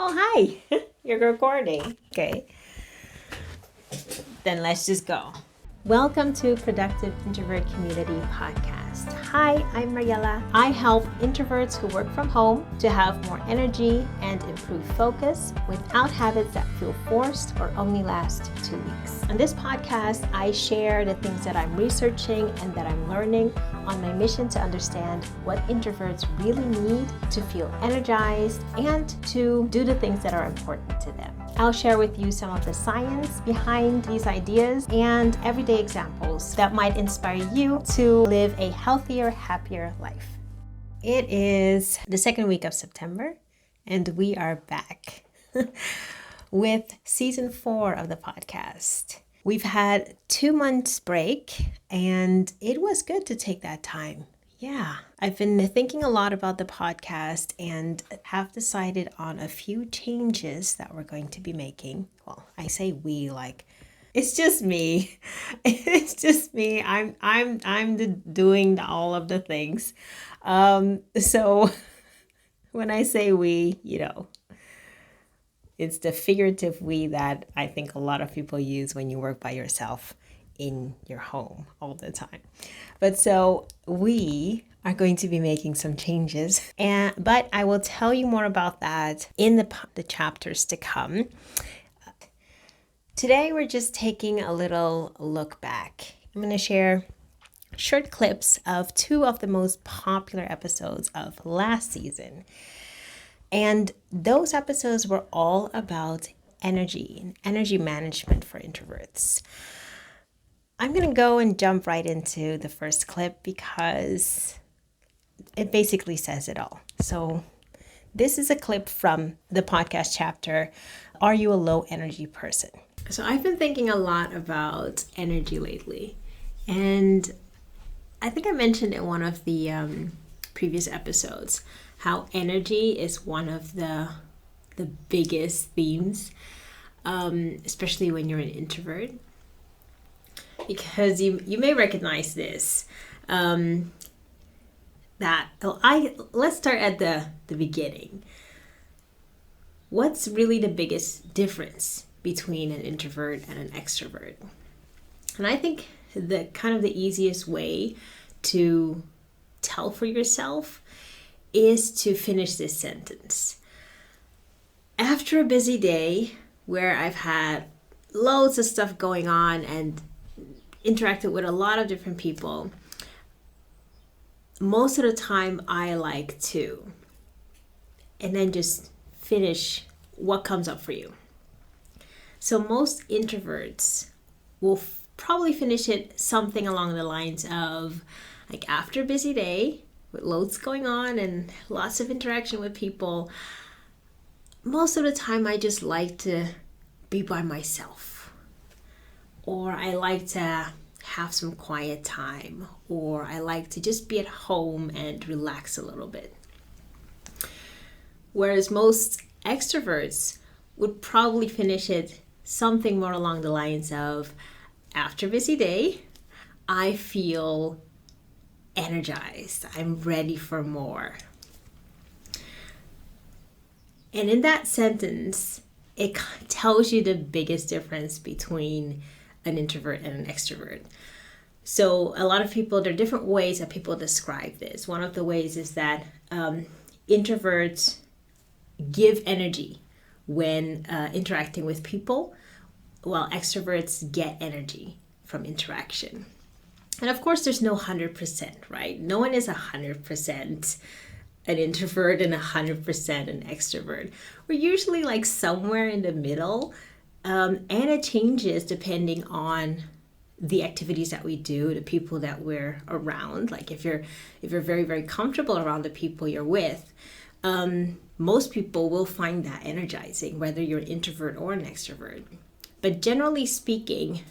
Oh, hi. You're recording. Okay. Then let's just go. Welcome to Productive Introvert Community Podcast. Hi, I'm Mariella. I help introverts who work from home to have more energy and improve focus without habits that feel forced or only last 2 weeks. On this podcast, I share the things that I'm researching and that I'm learning on my mission to understand what introverts really need to feel energized and to do the things that are important to them. I'll share with you some of the science behind these ideas and everyday examples that might inspire you to live a healthier, happier life. It is the second week of September, and we are back with season 4 of the podcast. We've had 2 months break, and it was good to take that time. Yeah, I've been thinking a lot about the podcast and have decided on a few changes that we're going to be making. Well, I say we, like it's just me. It's just me. I'm doing all of the things. So when I say we, it's the figurative we that I think a lot of people use when you work by yourself in your home all the time. But so we are going to be making some changes, but I will tell you more about that in the chapters to come. Today we're just taking a little look back. I'm going to share short clips of 2 of the most popular episodes of last season. And those episodes were all about energy and energy management for introverts. I'm going to go and jump right into the first clip because it basically says it all. So this is a clip from the podcast chapter, Are You a Low Energy Person? So I've been thinking a lot about energy lately. And I think I mentioned in one of the previous episodes how energy is one of the biggest themes, especially when you're an introvert. Because you may recognize this. Let's start at the beginning. What's really the biggest difference between an introvert and an extrovert? And I think the easiest way to tell for yourself is to finish this sentence. After a busy day where I've had loads of stuff going on and interacted with a lot of different people, most of the time I like to, and then just finish what comes up for you. So most introverts will probably finish it something along the lines of, like, after a busy day with loads going on and lots of interaction with people, most of the time I just like to be by myself, or I like to have some quiet time, or I like to just be at home and relax a little bit. Whereas most extroverts would probably finish it something more along the lines of, after a busy day, I feel energized. I'm ready for more. And in that sentence, it tells you the biggest difference between an introvert and an extrovert. So a lot of people, there are different ways that people describe this. One of the ways is that introverts give energy when interacting with people, while extroverts get energy from interaction. And of course, there's no 100%, right? No one is 100% an introvert and 100% an extrovert. We're usually like somewhere in the middle, and it changes depending on the activities that we do, the people that we're around. Like if you're very, very comfortable around the people you're with, most people will find that energizing, whether you're an introvert or an extrovert. But generally speaking,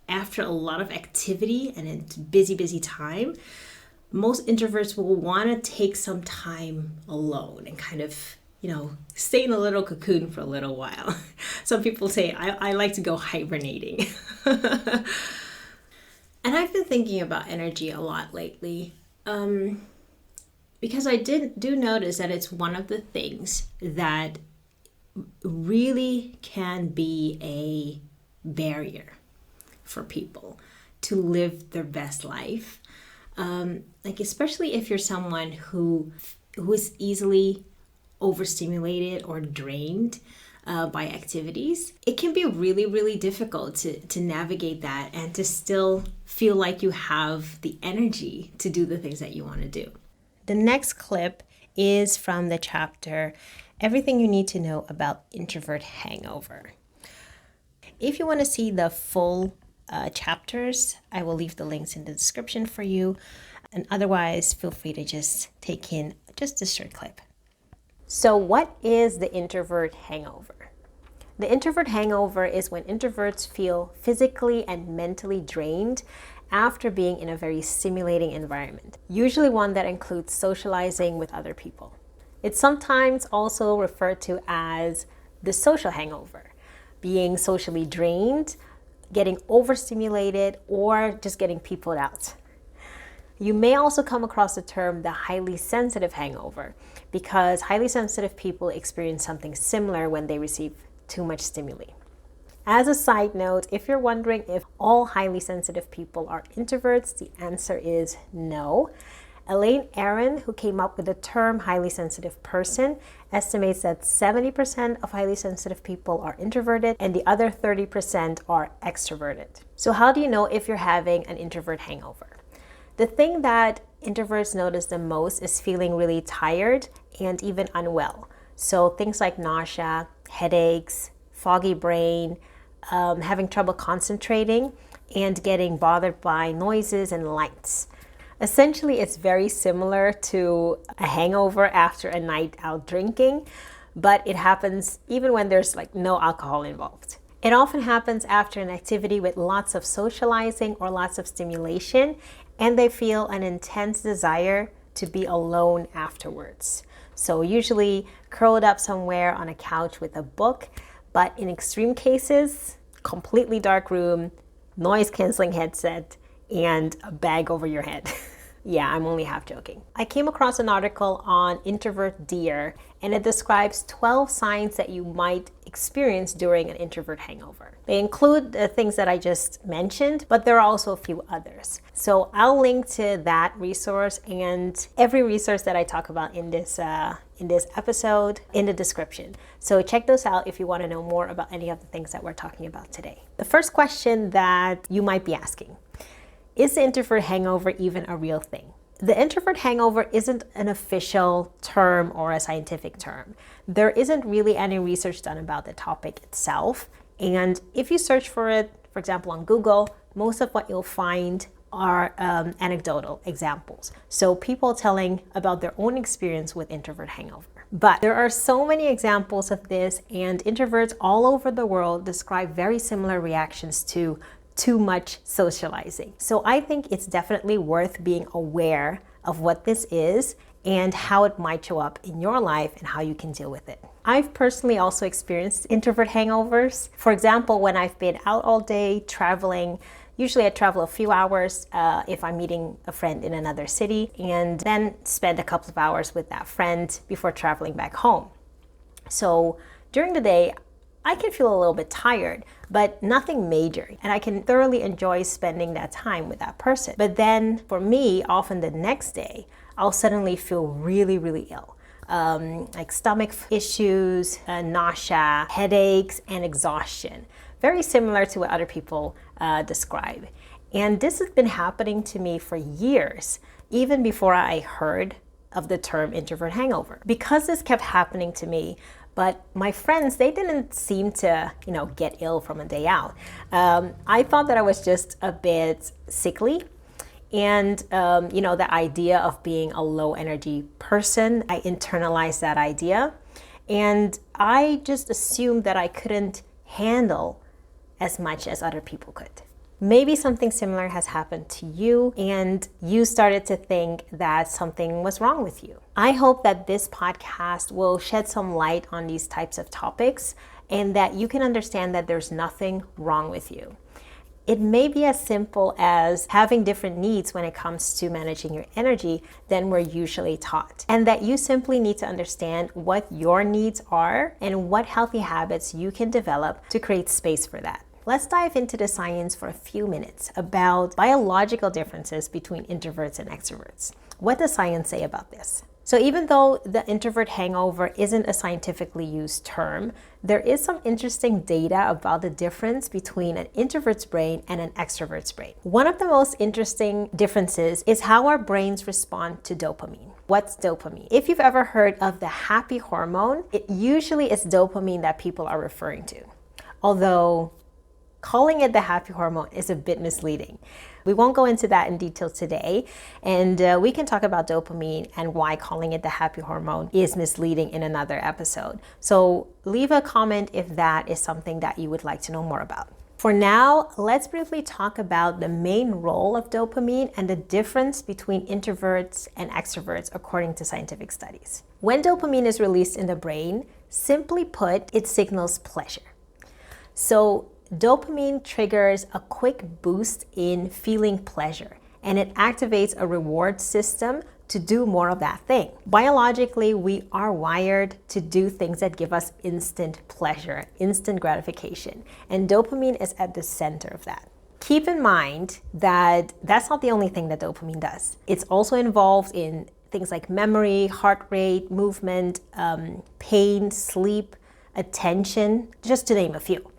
after a lot of activity and a busy time, most introverts will want to take some time alone and kind of, stay in a little cocoon for a little while. Some people say, I like to go hibernating. And I've been thinking about energy a lot lately, because I do notice that it's one of the things that really can be a barrier for people to live their best life. Like especially if you're someone who is easily overstimulated or drained by activities, it can be really, really difficult to navigate that and to still feel like you have the energy to do the things that you want to do. The next clip is from the chapter, Everything You Need to Know About Introvert Hangover. If you want to see the full chapters, I will leave the links in the description for you. And otherwise, feel free to just take in just a short clip. So what is the introvert hangover? The introvert hangover is when introverts feel physically and mentally drained after being in a very stimulating environment, usually one that includes socializing with other people. It's sometimes also referred to as the social hangover, being socially drained, getting overstimulated, or just getting peopled out. You may also come across the term the highly sensitive hangover, because highly sensitive people experience something similar when they receive too much stimuli. As a side note, if you're wondering if all highly sensitive people are introverts, the answer is no. Elaine Aron, who came up with the term highly sensitive person, estimates that 70% of highly sensitive people are introverted and the other 30% are extroverted. So how do you know if you're having an introvert hangover? The thing that introverts notice the most is feeling really tired and even unwell. So things like nausea, headaches, foggy brain, having trouble concentrating, and getting bothered by noises and lights. Essentially, it's very similar to a hangover after a night out drinking, but it happens even when there's like no alcohol involved. It often happens after an activity with lots of socializing or lots of stimulation, and they feel an intense desire to be alone afterwards. So usually curled up somewhere on a couch with a book, but in extreme cases, completely dark room, noise-canceling headset, and a bag over your head. Yeah, I'm only half joking. I came across an article on Introvert Dear, and it describes 12 signs that you might experience during an introvert hangover. They include the things that I just mentioned, but there are also a few others. So I'll link to that resource and every resource that I talk about in this episode in the description. So check those out if you want to know more about any of the things that we're talking about today. The first question that you might be asking: is the introvert hangover even a real thing? The introvert hangover isn't an official term or a scientific term. There isn't really any research done about the topic itself. And if you search for it, for example, on Google, most of what you'll find are anecdotal examples. So people telling about their own experience with introvert hangover. But there are so many examples of this, and introverts all over the world describe very similar reactions to too much socializing. So I think it's definitely worth being aware of what this is and how it might show up in your life and how you can deal with it. I've personally also experienced introvert hangovers. For example, when I've been out all day traveling, usually I travel a few hours if I'm meeting a friend in another city, and then spend a couple of hours with that friend before traveling back home. So during the day, I can feel a little bit tired, but nothing major. And I can thoroughly enjoy spending that time with that person. But then for me, often the next day, I'll suddenly feel really, really ill. Like stomach issues, nausea, headaches, and exhaustion. Very similar to what other people describe. And this has been happening to me for years, even before I heard of the term introvert hangover. Because this kept happening to me, but my friends, they didn't seem to, get ill from a day out. I thought that I was just a bit sickly. And, the idea of being a low energy person, I internalized that idea. And I just assumed that I couldn't handle as much as other people could. Maybe something similar has happened to you and you started to think that something was wrong with you. I hope that this podcast will shed some light on these types of topics and that you can understand that there's nothing wrong with you. It may be as simple as having different needs when it comes to managing your energy than we're usually taught. And that you simply need to understand what your needs are and what healthy habits you can develop to create space for that. Let's dive into the science for a few minutes about biological differences between introverts and extroverts. What does science say about this? So even though the introvert hangover isn't a scientifically used term, there is some interesting data about the difference between an introvert's brain and an extrovert's brain. One of the most interesting differences is how our brains respond to dopamine. What's dopamine? If you've ever heard of the happy hormone, it usually is dopamine that people are referring to. Although calling it the happy hormone is a bit misleading. We won't go into that in detail today, and we can talk about dopamine and why calling it the happy hormone is misleading in another episode. So leave a comment if that is something that you would like to know more about. For now, let's briefly talk about the main role of dopamine and the difference between introverts and extroverts according to scientific studies. When dopamine is released in the brain, simply put, it signals pleasure. So dopamine triggers a quick boost in feeling pleasure, and it activates a reward system to do more of that thing. Biologically, we are wired to do things that give us instant pleasure, instant gratification, and dopamine is at the center of that. Keep in mind that that's not the only thing that dopamine does. It's also involved in things like memory, heart rate, movement, pain, sleep, attention, just to name a few.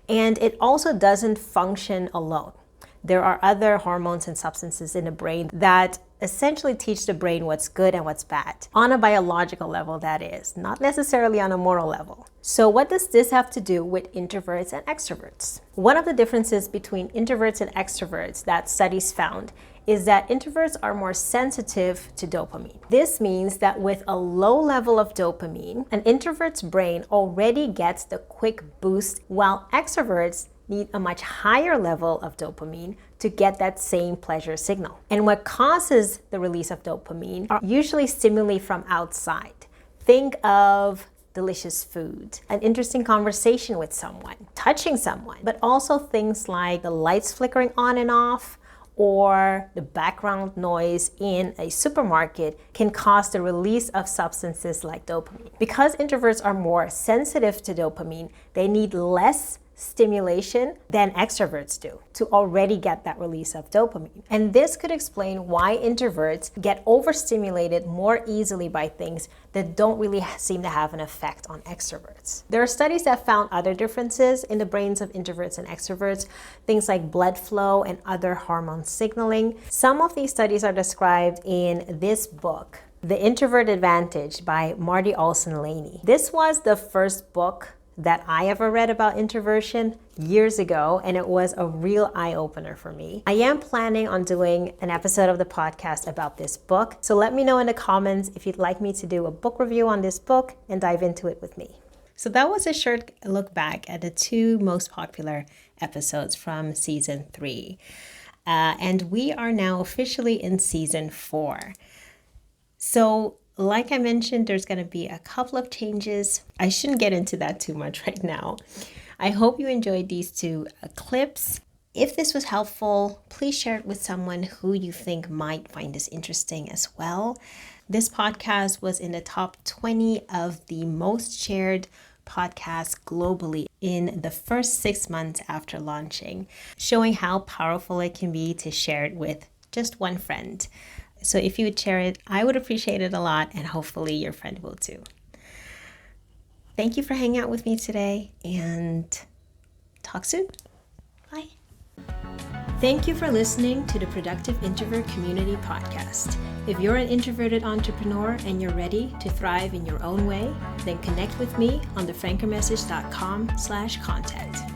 And it also doesn't function alone. There are other hormones and substances in the brain that essentially teach the brain what's good and what's bad. On a biological level, that is, not necessarily on a moral level. So what does this have to do with introverts and extroverts? One of the differences between introverts and extroverts that studies found is that introverts are more sensitive to dopamine. This means that with a low level of dopamine, an introvert's brain already gets the quick boost, while extroverts need a much higher level of dopamine to get that same pleasure signal. And what causes the release of dopamine are usually stimuli from outside. Think of delicious food, an interesting conversation with someone, touching someone, but also things like the lights flickering on and off, or the background noise in a supermarket can cause the release of substances like dopamine. Because introverts are more sensitive to dopamine, they need less stimulation than extroverts do to already get that release of dopamine. And this could explain why introverts get overstimulated more easily by things that don't really seem to have an effect on extroverts. There are studies that found other differences in the brains of introverts and extroverts, things like blood flow and other hormone signaling. Some of these studies are described in this book, The Introvert Advantage by Marty Olson-Laney. This was the first book that I ever read about introversion years ago, and it was a real eye-opener for me. I am planning on doing an episode of the podcast about this book, so let me know in the comments if you'd like me to do a book review on this book and dive into it with me. So that was a short look back at the two most popular episodes from season 3. And we are now officially in season 4. So like I mentioned, there's going to be a couple of changes. I shouldn't get into that too much right now. I hope you enjoyed these two clips. If this was helpful, please share it with someone who you think might find this interesting as well. This podcast was in the top 20 of the most shared podcasts globally in the first 6 months after launching, showing how powerful it can be to share it with just one friend. So if you would share it, I would appreciate it a lot, and hopefully your friend will too. Thank you for hanging out with me today, and talk soon. Bye. Thank you for listening to the Productive Introvert Community Podcast. If you're an introverted entrepreneur and you're ready to thrive in your own way, then connect with me on thefrankermessage.com/contact.